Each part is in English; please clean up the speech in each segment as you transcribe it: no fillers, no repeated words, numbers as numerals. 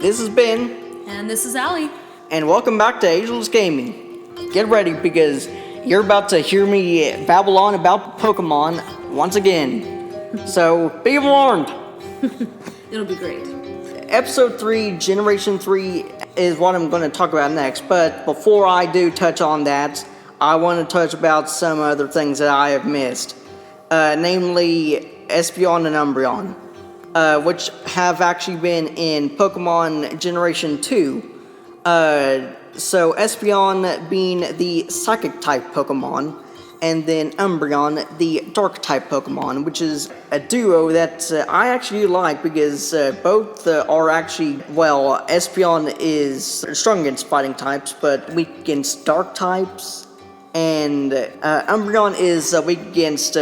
This is Ben. And this is Allie. And welcome back to Ageless Gaming. Get ready because you're about to hear me babble on about Pokemon once again. So be warned. It'll be great. Episode 3, Generation 3 is what I'm going to talk about next. But before I do touch on that, I want to touch about some other things that I have missed. Namely, Espeon and Umbreon, which have actually been in Pokemon Generation 2. So Espeon being the Psychic type Pokemon, and then Umbreon, the Dark type Pokemon, which is a duo that I actually like because both are actually, well, Espeon is strong against fighting types, but weak against Dark types. And Umbreon is weak against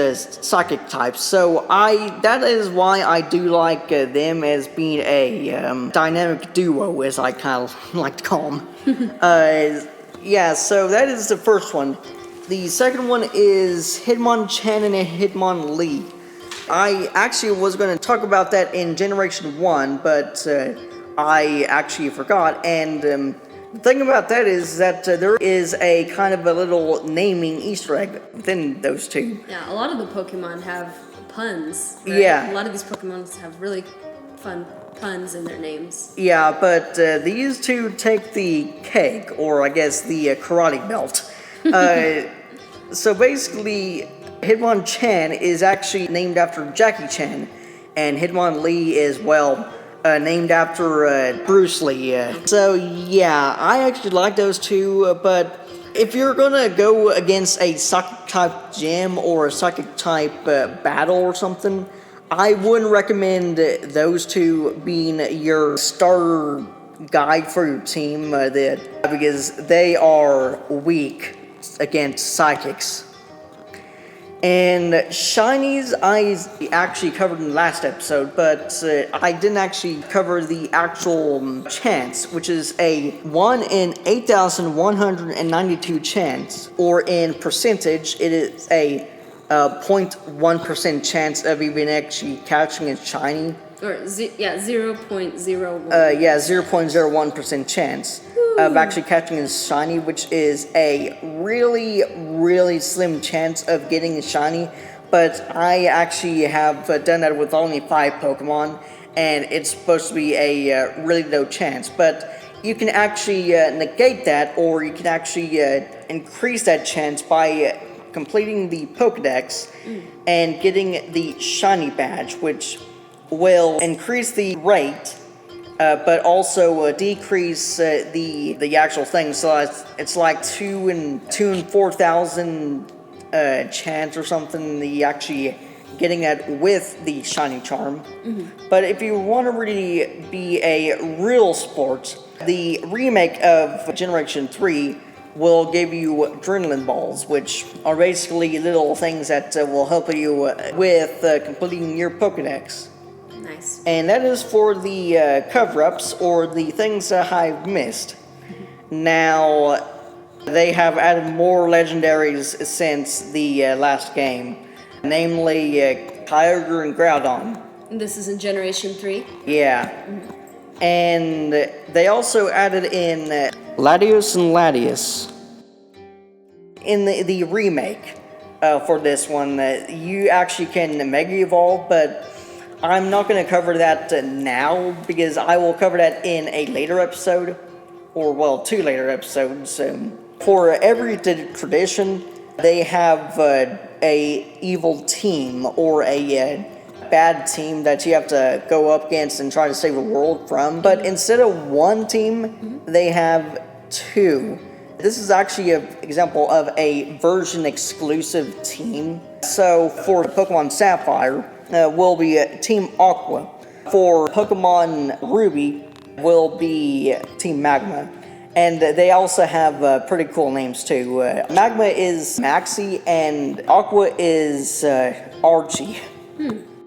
psychic types, so that is why I do like them as being a dynamic duo, as I kind of like to call them. Yeah, so that is the first one. The second one is Hitmonchan and Hitmonlee. I actually was going to talk about that in Generation 1, but I actually forgot, and the thing about that is that there is a kind of a little naming Easter egg within those two. Yeah, a lot of the Pokemon have puns. Right? Yeah. A lot of these Pokemon have really fun puns in their names. Yeah, but these two take the cake, or I guess the karate belt. So basically, Hitmonchan is actually named after Jackie Chan, and Hitmonlee is, well, named after Bruce Lee. So yeah, I actually like those two, but if you're gonna go against a Psychic type gym or a Psychic type battle or something, I wouldn't recommend those two being your starter guide for your team because they are weak against Psychics. And Shinies, I actually covered in the last episode, but I didn't actually cover the actual chance, which is a 1 in 8,192 chance, or in percentage, it is a 0.1% chance of even actually catching a Shiny. Or, 0.01. 0.01% chance of actually catching a Shiny, which is a really, really slim chance of getting a Shiny. But I actually have done that with only 5 Pokemon, and it's supposed to be a really low chance. But you can actually negate that, or you can actually increase that chance by completing the Pokedex and getting the Shiny badge, which will increase the rate, but also decrease the actual thing. So it's like 2 in 4,000 chance or something. The actually getting that with the Shiny Charm. But if you want to really be a real sport, the remake of Generation 3 will give you Adrenaline Balls, which are basically little things that will help you with completing your Pokedex. Nice. And that is for the cover-ups, or the things that I've missed. Now, they have added more legendaries since the last game, namely Kyogre and Groudon. This is in Generation 3? Yeah. And they also added in Latios and Latias. In the remake for this one, you actually can Mega Evolve, but I'm not going to cover that now, because I will cover that in a later episode, or, well, 2 later episodes. For every tradition, they have a evil team, or a bad team that you have to go up against and try to save the world from. But instead of 1 team, they have 2. This is actually an example of a version exclusive team. So for Pokemon Sapphire, will be Team Aqua. For Pokemon Ruby, will be Team Magma. And they also have pretty cool names too. Magma is Maxie, and Aqua is Archie.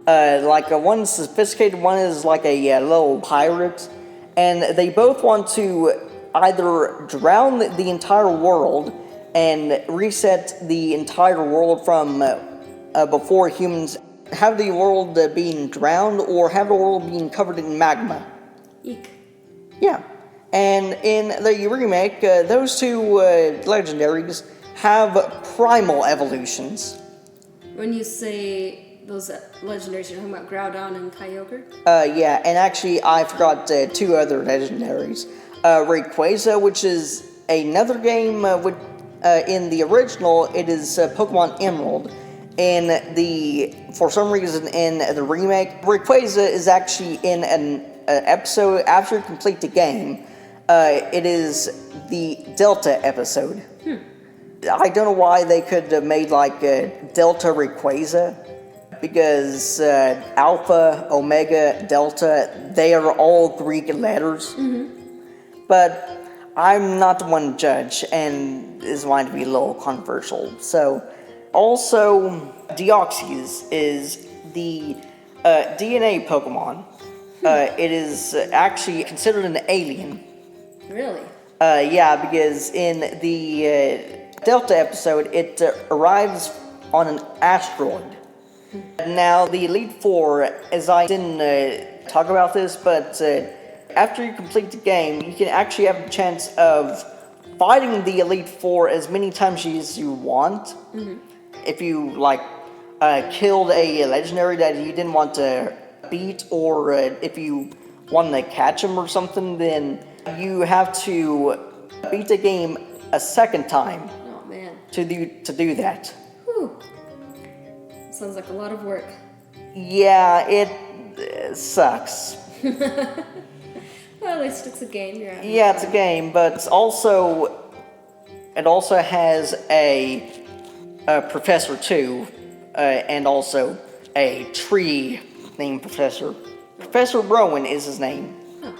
Like one's sophisticated, one is like a little pirate. And they both want to either drown the entire world and reset the entire world from before humans have the world being drowned, or have the world being covered in magma. Eek. Yeah. And in the remake, those two legendaries have primal evolutions. When you say those legendaries, you're talking about Groudon and Kyogre? Yeah, and actually I forgot two other legendaries. Rayquaza, which is another game in the original, it is Pokemon Emerald. For some reason in the remake, Rayquaza is actually in an episode after you complete the game. It is the Delta episode. I don't know why they could have made like Delta Rayquaza, because Alpha, Omega, Delta, they are all Greek letters. But I'm not the one to judge, and this might be a little controversial. So, also, Deoxys is the DNA Pokemon. It is actually considered an alien. Really? Yeah, because in the Delta episode, it arrives on an asteroid. Now, the Elite Four, as I didn't talk about this, but after you complete the game, you can actually have a chance of fighting the Elite Four as many times as you want. If you, killed a legendary that you didn't want to beat, or if you wanted to catch him or something, then you have to beat the game a second time. Oh, man. To do that. Whew. Sounds like a lot of work. Yeah, it sucks. Well, at least it's a game. You're having Yeah, fun. it's a game, but it also has a Professor too, and also a tree named Professor. Professor Rowan is his name. Huh.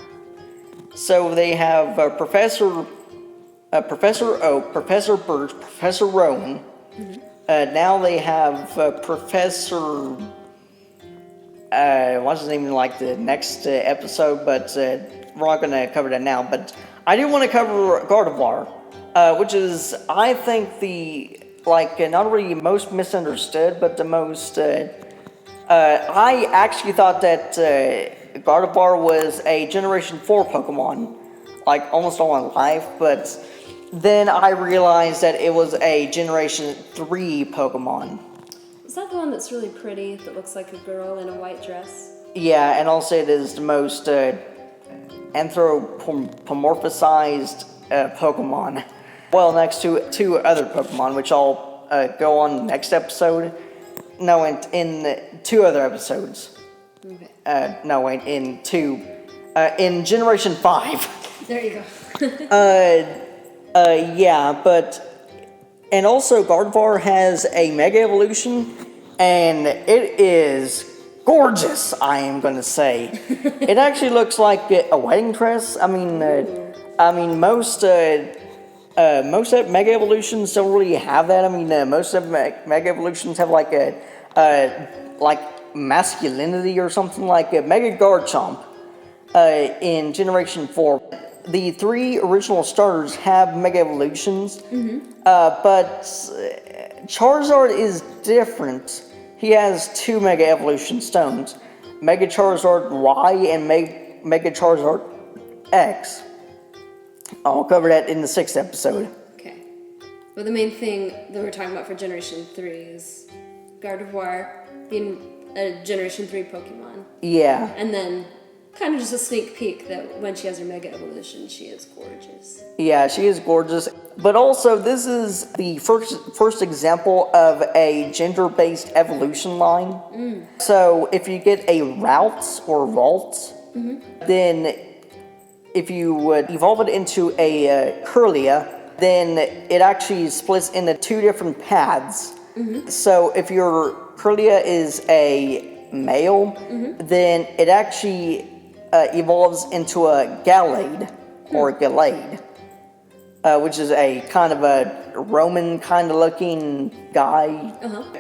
So they have Professor Oak, Professor Birch, Professor Rowan. Now they have Professor. What's his name in the next episode, but we're not going to cover that now. But I do want to cover Gardevoir, which is, I think, the not really most misunderstood, but the most. I actually thought that Gardevoir was a Generation 4 Pokemon, almost all my life, but then I realized that it was a Generation 3 Pokemon. Is that the one that's really pretty, that looks like a girl in a white dress? Yeah, and also it is the most anthropomorphized Pokemon. Well, next to two other Pokemon, which I'll go on next episode. No, in 2 other episodes. Okay. No, wait, in 2. In Generation 5. There you go. Yeah, but... And also, Gardevoir has a Mega Evolution, and it is gorgeous, I am going to say. It actually looks like a wedding dress. I mean, most Mega Evolutions don't really have that. I mean, most of Mega Evolutions have masculinity or something, like a Mega Garchomp in Generation 4. The 3 original starters have Mega Evolutions, but Charizard is different. He has 2 Mega Evolution stones, Mega Charizard Y and Mega Charizard X. I'll cover that in the 6th episode. Okay. But the main thing that we're talking about for Generation 3 is Gardevoir being a Generation 3 Pokemon. Yeah. And then kind of just a sneak peek that when she has her Mega Evolution, she is gorgeous. Yeah, she is gorgeous. But also, this is the first example of a gender-based evolution line. So, if you get a Ralts or Ralts, then if you would evolve it into a Kirlia, then it actually splits into 2 different paths. So, if your Kirlia is a male, then it actually evolves into a Gallade or Gallade, which is a kind of a Roman kind of looking guy,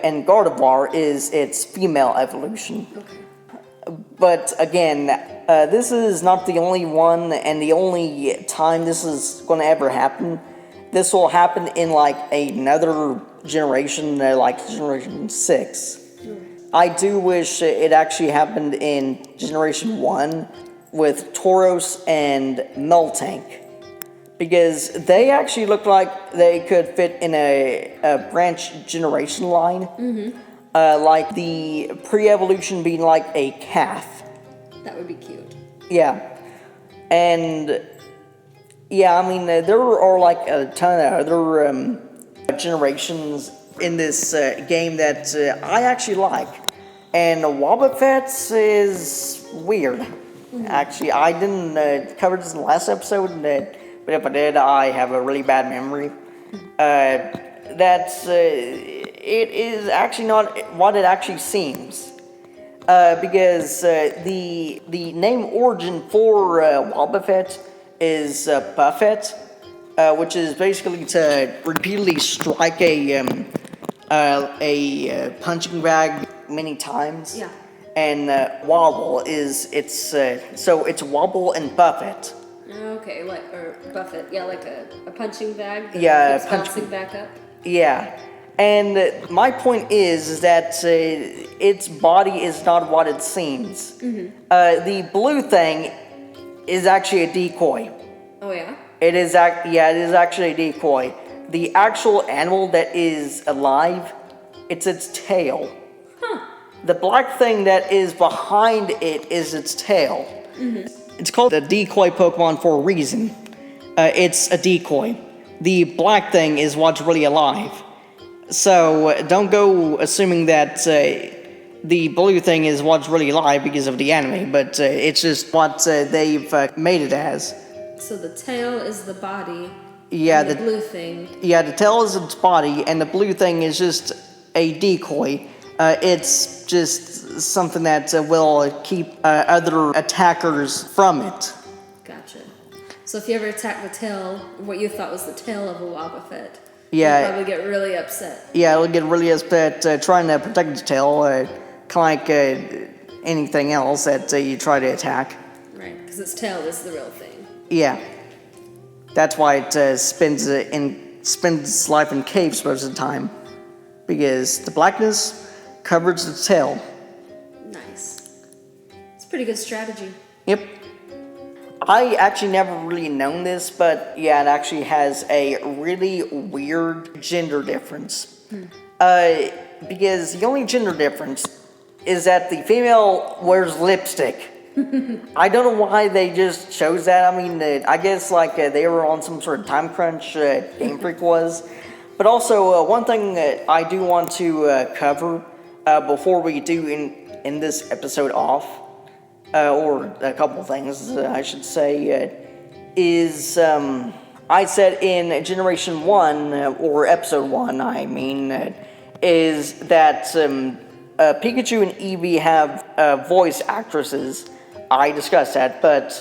and Gardevoir is its female evolution. Okay. But again, this is not the only one and the only time this is going to ever happen. This will happen in another generation, Generation 6. I do wish it actually happened in Generation 1, with Tauros and Miltank, because they actually look like they could fit in a branch generation line, like the pre-evolution being like a calf. That would be cute. Yeah, and yeah, I mean there are like a ton of other generations in this game that I actually like, and Wobbuffet is weird. Actually, I didn't cover this in the last episode, but if I did, I have a really bad memory. It is actually not what it actually seems. Because the name origin for Wobbuffet is Buffet, which is basically to repeatedly strike a punching bag many times. Yeah. And wobble is so it's wobble and buffet. Okay, or buffet, yeah, like a punching bag. Yeah, keeps bouncing back up. Yeah, and my point is that its body is not what it seems. The blue thing is actually a decoy. Oh yeah. It is actually a decoy. The actual animal that is alive, it's its tail. Huh. The black thing that is behind it is its tail. It's called a decoy Pokemon for a reason. It's a decoy. The black thing is what's really alive. So don't go assuming that the blue thing is what's really alive because of the anime, but it's just what they've made it as. So the tail is the body. Yeah, and the blue thing. Yeah, the tail is its body, and the blue thing is just a decoy. It's just something that will keep other attackers from it. Gotcha. So if you ever attack the tail, what you thought was the tail of a Wobbuffet, Yeah. you'll probably get really upset. Yeah, it'll get really upset trying to protect its tail, kind of like anything else that you try to attack. Right, because its tail is the real thing. Yeah. That's why it spends its life in caves most of the time. Because the blackness covers its tail. Nice. It's a pretty good strategy. Yep. I actually never really known this, but yeah, it actually has a really weird gender difference. Because the only gender difference is that the female wears lipstick. I don't know why they just chose that. I mean, I guess like they were on some sort of time crunch, Game Freak was. But also, one thing that I do want to cover before we do end this episode off, or a couple things I should say, is I said in Generation 1, or Episode 1, I mean, is that Pikachu and Eevee have voice actresses. I discussed that, but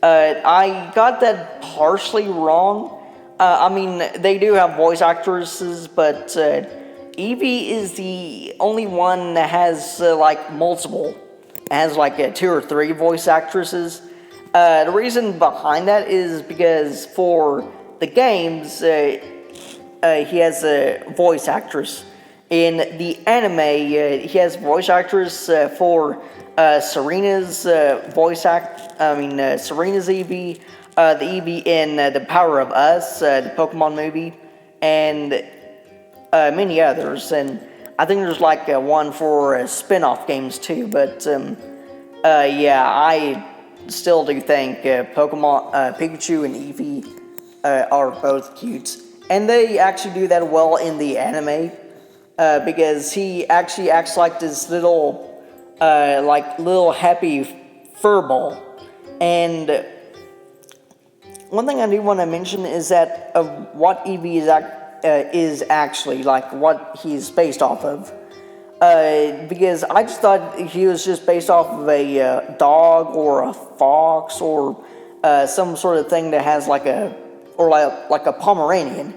I got that partially wrong. I mean, they do have voice actresses, but Eevee is the only one that has like multiple. It has like 2 or 3 voice actresses. The reason behind that is because for the games, he has a voice actress. In the anime, he has voice actress for Serena's Serena's Eevee, the Eevee in The Power of Us, the Pokemon movie, and many others. And I think there's like one for spin-off games too. But yeah, I still do think Pikachu and Eevee are both cute, and they actually do that well in the anime. Because he actually acts like this little happy furball. And one thing I do want to mention is that of what Eevee is actually, like what he's based off of. Because I just thought he was just based off of a dog or a fox or some sort of thing that has like a Pomeranian.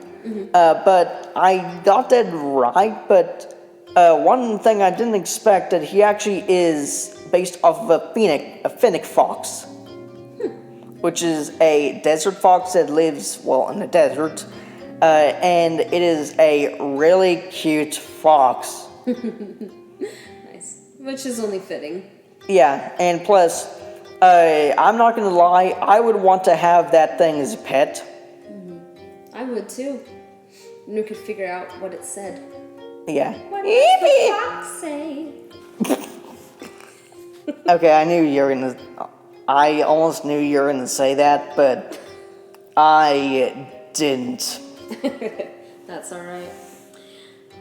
But I got that right, but one thing I didn't expect that he actually is based off of a fennec fox, which is a desert fox that lives, well, in the desert, and it is a really cute fox. Nice. Which is only fitting. Yeah, and plus, I'm not gonna lie, I would want to have that thing as a pet. I would too. And we could figure out what it said. Yeah. What does the fox say? Okay, I almost knew you were gonna say that, but I didn't. That's alright.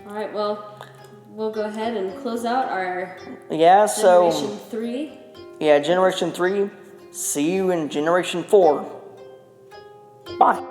Alright, well, we'll go ahead and close out our Yeah, so... Generation 3. Yeah, Generation 3. See you in Generation 4. Bye.